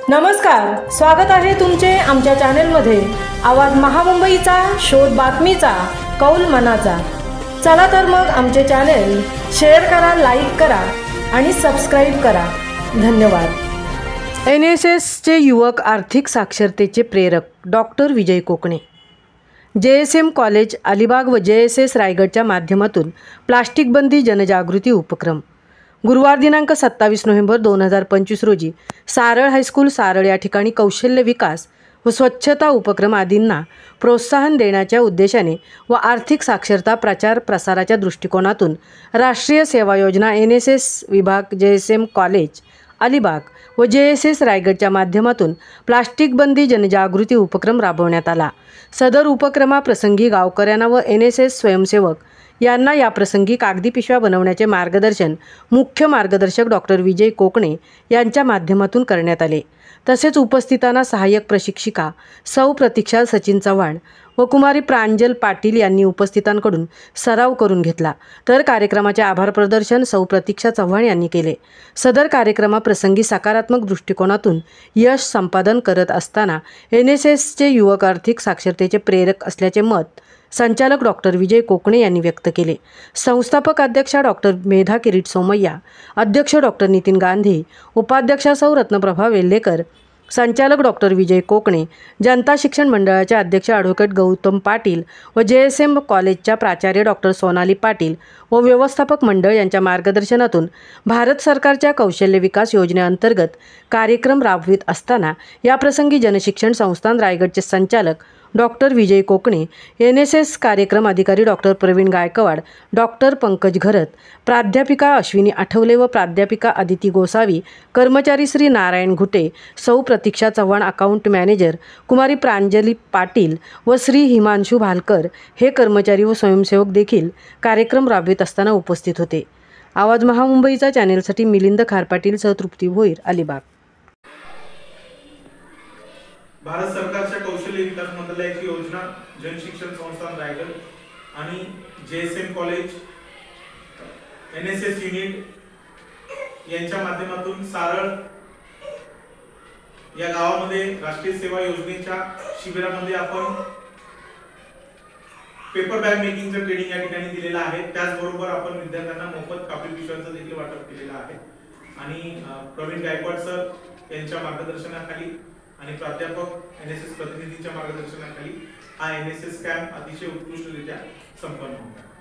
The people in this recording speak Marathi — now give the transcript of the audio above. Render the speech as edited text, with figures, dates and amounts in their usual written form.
नमस्कार, स्वागत आहे तुमचे आमच्या चॅनलमध्ये। आवाज महामुंबईचा, शोध बातमीचा, कौल मनाचा। चला तर मग आमचे चॅनल शेअर करा, लाईक करा आणि सबस्क्राइब करा। धन्यवाद। NSSचे युवक आर्थिक साक्षरतेचे प्रेरक डॉक्टर विजय कोकणे। JSM कॉलेज अलिबाग व JSS रायगडच्या माध्यमातून प्लास्टिक बंदी जनजागृती उपक्रम। गुरुवार दिनांक 27 नोव्हेंबर 2025 रोजी सारळ हायस्कूल सारळ या ठिकाणी कौशल्य विकास व स्वच्छता उपक्रम आदींना प्रोत्साहन देण्याच्या उद्देशाने व आर्थिक साक्षरता प्रचार प्रसाराच्या दृष्टिकोनातून राष्ट्रीय सेवा योजना NSS विभाग JSM कॉलेज अलिबाग व JSS रायगडच्या माध्यमातून प्लास्टिक बंदी जनजागृती उपक्रम राबवण्यात आला। सदर उपक्रमाप्रसंगी गावकऱ्यांना व NSS स्वयंसेवक यांना या प्रसंगी कागदी पिशव्या बनवण्याचे मार्गदर्शन मुख्य मार्गदर्शक डॉक्टर विजय कोकणे यांच्या माध्यमातून करण्यात आले। तसेच उपस्थितांना सहाय्यक प्रशिक्षिका सौ प्रतीक्षा सचिन चव्हाण व कुमारी प्रांजल पाटील यांनी उपस्थितांकडून सराव करून घेतला। तर कार्यक्रमाचे आभार प्रदर्शन सौ प्रतीक्षा चव्हाण यांनी केले। सदर कार्यक्रमाप्रसंगी सकारात्मक दृष्टिकोनातून यश संपादन करत असताना NSSचे युवक आर्थिक साक्षरतेचे प्रेरक असल्याचे मत संचालक डॉक्टर विजय कोकणे यांनी व्यक्त केले। संस्थापक अध्यक्षा डॉक्टर मेधा किरीट सोमय्या, अध्यक्ष डॉक्टर नितीन गांधी, उपाध्यक्षा सौ रत्नप्रभा वेल्लेकर, संचालक डॉक्टर विजय कोकणे, जनता शिक्षण मंडळाचे अध्यक्ष ॲडव्होकेट गौतम पाटील व JSM कॉलेजच्या प्राचार्य डॉक्टर सोनाली पाटील व व्यवस्थापक मंडळ यांच्या मार्गदर्शनातून भारत सरकारच्या कौशल्य विकास योजनेअंतर्गत कार्यक्रम राबवित असताना याप्रसंगी जनशिक्षण संस्थान रायगडचे संचालक डॉक्टर विजय कोकणे, NSS कार्यक्रम अधिकारी डॉक्टर प्रवीण गायकवाड, डॉक्टर पंकज घरत, प्राध्यापिका अश्विनी आठवले व प्राध्यापिका अदिती गोसावी, कर्मचारी श्री नारायण घुटे, सौ प्रतीक्षा चव्हाण अकाउंट मॅनेजर, कुमारी प्रांजली पाटील व श्री हिमांशू भालकर हे कर्मचारी व स्वयंसेवक देखील कार्यक्रम राबवित असताना उपस्थित होते। आवाज महामुंबईचा चॅनेलसाठी मिलिंद खारपाटील सह तृप्ती भोईर अलिबाग। भारत सरकारच्या कौशल्य विकास मंत्रालयाची योजना जनशिक्षण संस्थान रायगड आणि JSM कॉलेज NSS युनिट यांच्या माध्यमातून सारळ या गावामध्ये राष्ट्रीय सेवा योजनेच्या शिबिरामध्ये आपण पेपर बॅग मेकिंगचं ट्रेनिंग या ठिकाणी दिलेलं आहे। त्याचबरोबर आपण विद्यार्थ्यांना मोफत कापडी पिशव्यांचं देखील वाटप केलेलं आहे आणि प्रवीण गायकवाड सर यांच्या मार्गदर्शनाखाली आणि प्राध्यापक NSS प्रतिनिधींच्या मार्गदर्शनाखाली हा NSS कॅम्प अतिशय उत्कृष्टरित्या संपन्न होता।